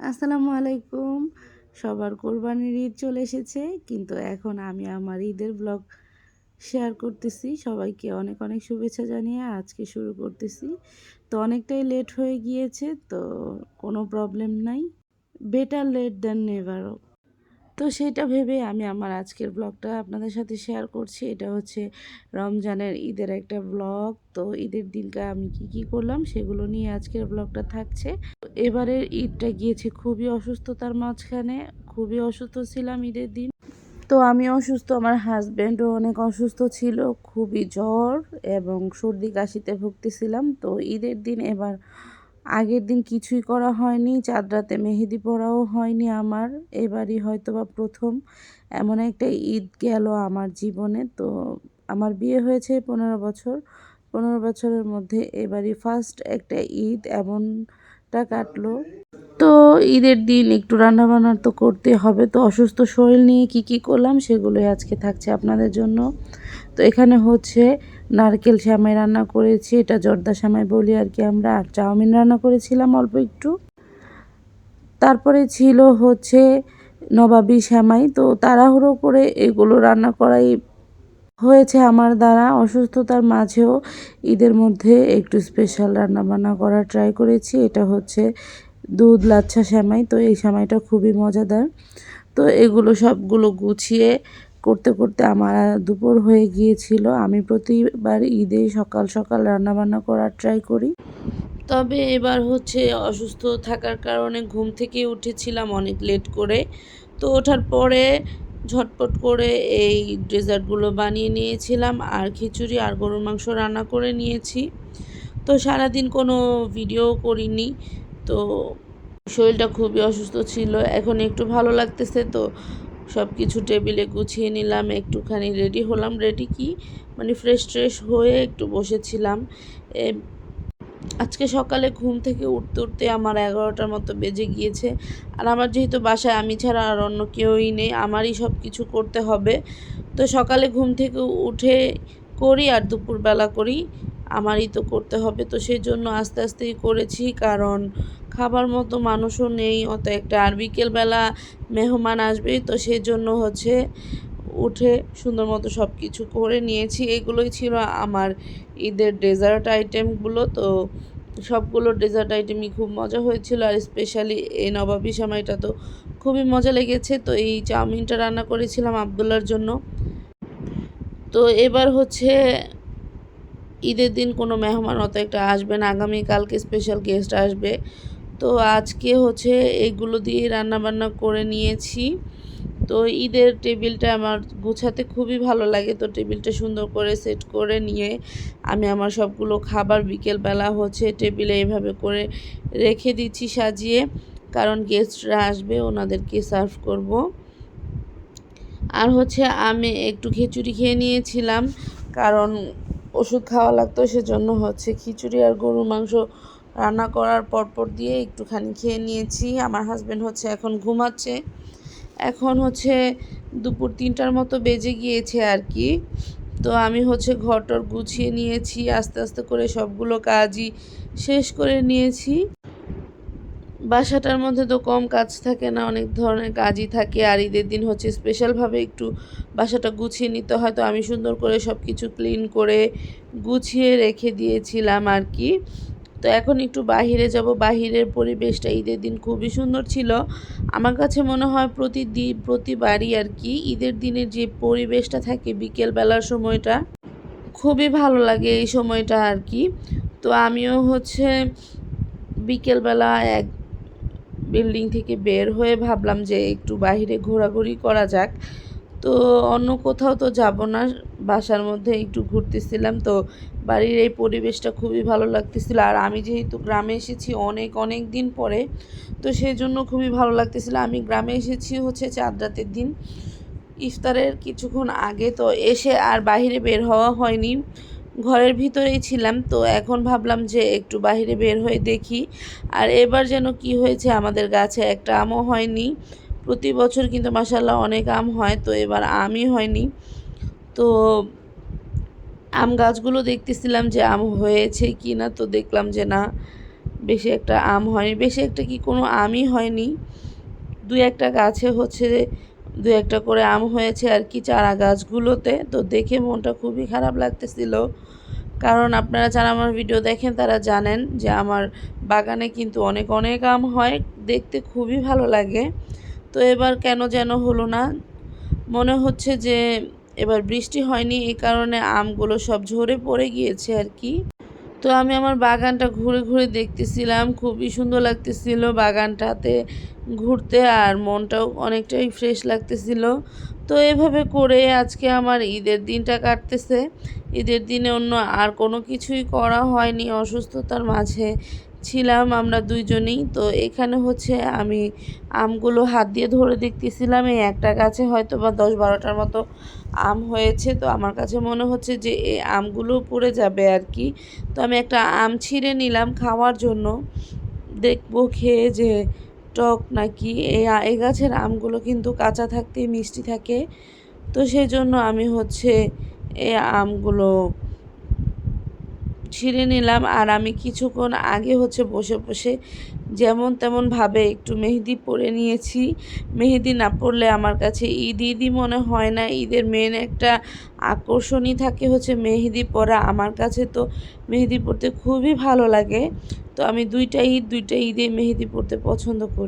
আসসালামু আলাইকুম। সবার কোরবানির ঈদ চলে এসেছে। কিন্তু এখন আমি আমার ঈদের ব্লগ শেয়ার করতেছি। সবাইকে অনেক অনেক শুভেচ্ছা জানিয়ে আজকে শুরু করতেছি। তো অনেকটাই লেট হয়ে গিয়েছে, তো কোনো প্রবলেম নাই। Better late than never. তো সেটা ভেবে আমি আমার আজকের ব্লগটা আপনাদের সাথে শেয়ার করছি। এটা হচ্ছে রমজানের ঈদের একটা ব্লগ। তো ঈদের দিনটা আমি কি করলাম সেগুলো নিয়ে আজকের ব্লগটা থাকছে। তো এবারের ঈদটা গিয়েছে খুবই অসুস্থতার মাঝখানে। খুবই অসুস্থ ছিলাম ঈদের দিন। তো আমি অসুস্থ, আমার হাজব্যান্ডও অনেক অসুস্থ ছিল। খুবই জ্বর এবং সর্দি কাশিতে ভুগতেছিলাম। তো ঈদের দিন এবার আগের দিন কিছুই করা হয়নি, চাঁদ রাতে মেহেদি পরাও হয়নি আমার। এবারই হয়তোবা প্রথম এমন একটা ঈদ গেল আমার জীবনে। তো আমার বিয়ে হয়েছে 15 বছর। 15 বছরের মধ্যে এবারই ফার্স্ট একটা ঈদ এমনটা কাটলো। তো ঈদের দিন একটু রান্নাবান্না তো করতে হবে। তো অসুস্থ শরীর নিয়ে কি করলাম সেগুলোই আজকে থাকছে আপনাদের জন্য। তো এখানে হচ্ছে নারকেল সেমাই রান্না করেছি, এটা জর্দা সেমাই বলি আর কি আমরা। আর চাউমিন রান্না করেছিলাম অল্প একটু। তারপরে ছিল হচ্ছে নবাবী সেমাই। তো তাড়াহুড়ো করে এগুলো রান্না করাই হয়েছে আমার দ্বারা। অসুস্থতার মাঝেও ঈদের মধ্যে একটু স্পেশাল রান্নাবান্না করার ট্রাই করেছি। এটা হচ্ছে দুধ লাচ্ছা সেমাই। তো এই সেমাইটা খুবই মজাদার। তো এগুলো সবগুলো গুছিয়ে করতে করতে আমার দুপুর হয়ে গিয়েছিল। আমি প্রতিবার ঈদে সকাল সকাল রান্নাবান্না করার ট্রাই করি। তবে এবার হচ্ছে অসুস্থ থাকার কারণে ঘুম থেকে উঠেছিলাম অনেক লেট করে। তো ওঠার পরে ঝটপট করে এই ডেজার্টগুলো বানিয়ে নিয়েছিলাম, আর খিচুড়ি আর গরুর মাংস রান্না করে নিয়েছি। তো সারাদিন কোনো ভিডিও করিনি। তো শরীরটা খুবই অসুস্থ ছিল, এখন একটু ভালো লাগতেছে। তো সব কিছু টেবিলে গুছিয়ে নিলাম, একটুখানি রেডি হলাম। রেডি কি মানে ফ্রেশ ট্রেশ হয়ে একটু বসেছিলাম। আজকে সকালে ঘুম থেকে উঠতে উঠতে আমার 11টার মতো বেজে গিয়েছে। আর আমার যেহেতু বাসায় আমি ছাড়া আর অন্য কেউই নেই, আমারই সব কিছু করতে হবে। তো সকালে ঘুম থেকে উঠে করি আর দুপুরবেলা করি, আমারই তো করতে হবে। তো সেই জন্য আস্তে আস্তেই করেছি, কারণ খাবার মতো মানুষও নেই অত একটা। আর বিকেলবেলা মেহমান আসবে, তো সেই জন্য হচ্ছে উঠে সুন্দর মতো সব কিছু করে নিয়েছি। এগুলোই ছিল আমার ঈদের ডেজার্ট আইটেমগুলো। তো সবগুলো ডেজার্ট আইটেমই খুব মজা হয়েছিল, আর স্পেশালি এই নবাবী সেমাইটা তো খুবই মজা লেগেছে। তো এই চাউমিনটা রান্না করেছিলাম আবদুল্লার জন্য। তো এবার হচ্ছে ঈদের দিন কোনো মেহমান অত একটা আসবে না, আগামীকালকে স্পেশাল গেস্ট আসবে। তো আজকে হচ্ছে এইগুলো দিয়ে রান্নাবান্না করে নিয়েছি। তো ঈদের টেবিলটা আমার গুছাতে খুবই ভালো লাগে। তো টেবিলটা সুন্দর করে সেট করে নিয়ে আমি আমার সবগুলো খাবার বিকেলবেলা হচ্ছে টেবিলে এইভাবে করে রেখে দিচ্ছি সাজিয়ে, কারণ গেস্টরা আসবে, ওনাদেরকে সার্ভ করব। আর হচ্ছে আমি একটু খিচুড়ি খেয়ে নিয়েছিলাম, কারণ ওষুধ খাওয়া লাগতো, সেজন্য হচ্ছে খিচুড়ি আর গরুর মাংস রান্না করার পরপর দিয়ে একটুখানি খেয়ে নিয়েছি। আমার হাজব্যান্ড হচ্ছে এখন ঘুমাচ্ছে। এখন হচ্ছে দুপুর 3টার মতো বেজে গিয়েছে আর কি। তো আমি হচ্ছে ঘরটর গুছিয়ে নিয়েছি, আস্তে আস্তে করে সবগুলো কাজই শেষ করে নিয়েছি। বাসাটার মধ্যে তো কম কাজ থাকে না, অনেক ধরনের কাজই থাকে। আর ঈদের দিন হচ্ছে স্পেশালভাবে একটু বাসাটা গুছিয়ে নিতে হয়। তো আমি সুন্দর করে সব কিছু ক্লিন করে গুছিয়ে রেখে দিয়েছিলাম আর কি। তো এখন একটু বাহিরে যাব। বাহিরের পরিবেশটা ঈদের দিন খুবই সুন্দর ছিল। আমার কাছে মনে হয় প্রতিবারই আর কি ঈদের দিনের যে পরিবেশটা থাকে বিকেলবেলার সময়টা খুবই ভালো লাগে এই সময়টা আর কি। তো আমিও হচ্ছে বিকেলবেলা এক বিল্ডিং থেকে বের হয়ে ভাবলাম যে একটু বাহিরে ঘোরাঘুরি করা যাক। তো অন্য কোথাও তো যাব না, বাসার মধ্যে একটু ঘুরতেছিলাম। তো বাড়ির এই পরিবেশটা খুবই ভালো লাগতেছিল। আর আমি যেহেতু গ্রামে এসেছি অনেক অনেক দিন পরে, তো সেই জন্য খুবই ভালো লাগতেছিল। আমি গ্রামে এসেছি হচ্ছে চাঁদ রাতের দিন, ইফতারের কিছুক্ষণ আগে। তো এসে আর বাইরে বের হওয়া হয়নি, ঘরের ভিতরেই ছিলাম। তো এখন ভাবলাম যে একটু বাইরে বের হয়ে দেখি। আর এবার যেন কি হয়েছে, আমাদের গাছে একটা আমও হয়নি। প্রতি বছর কিন্তু মাশাআল্লাহ অনেক আম হয়, তো এবার আমই হয়নি। তো আম গাছগুলো দেখতেছিলাম যে আম হয়েছে কি না, তো দেখলাম যে না, বেশি একটা আম হয়নি, বেশি একটা কি কোনো আমই হয়নি, দুই একটা গাছে হচ্ছে দু একটা করে আম হয়েছে আর কি চারা গাছগুলোতে। তো দেখে মনটা খুবই খারাপ লাগতেছিল, কারণ আপনারা যারা আমার ভিডিও দেখেন তারা জানেন যে আমার বাগানে কিন্তু অনেক অনেক আম হয়, দেখতে খুবই ভালো লাগে। তো এবার কেন যেন হলো না, মনে হচ্ছে যে এবার বৃষ্টি হয়নি, এই কারণে আমগুলো সব ঝরে পড়ে গিয়েছে আর কি। তো আমি আমার বাগানটা ঘুরে ঘুরে দেখতেছিলাম, খুবই সুন্দর লাগতেছিল বাগানটাতে ঘুরতে, আর মনটাও অনেকটাই ফ্রেশ লাগতেছিল। তো এভাবে করে আজকে আমার ঈদের দিনটা কাটতেছে। ঈদের দিনে অন্য আর কোনো কিছুই করা হয়নি, অসুস্থতার মাঝে ছিলাম আমরা দুইজনেই। তো এখানে হচ্ছে আমি আমগুলো হাত দিয়ে ধরে দেখতেছিলাম, এই একটা গাছে হয়তো বা 10-12টার মতো আম হয়েছে। তো আমার কাছে মনে হচ্ছে যে এই আমগুলো পড়ে যাবে আর কি। তো আমি একটা আম ছিঁড়ে নিলাম খাওয়ার জন্য, দেখবো খেয়ে যে টক নাকি। এই গাছের আমগুলো কিন্তু কাঁচা থাকতেই মিষ্টি থাকে। তো সেই জন্য আমি হচ্ছে এই আমগুলো ছিঁড়ে নিলাম। আর আমি কিছুক্ষণ আগে হচ্ছে বসে বসে যেমন তেমনভাবে একটু মেহেদি পরে নিয়েছি। মেহেদি না পরলে আমার কাছে ঈদ ঈদই মনে হয় না। ঈদের মেন একটা আকর্ষণই থাকে হচ্ছে মেহেদি পরা। আমার কাছে তো মেহেদি পরতে খুবই ভালো লাগে। তো আমি দুইটা ঈদে মেহেদি পরতে পছন্দ করি।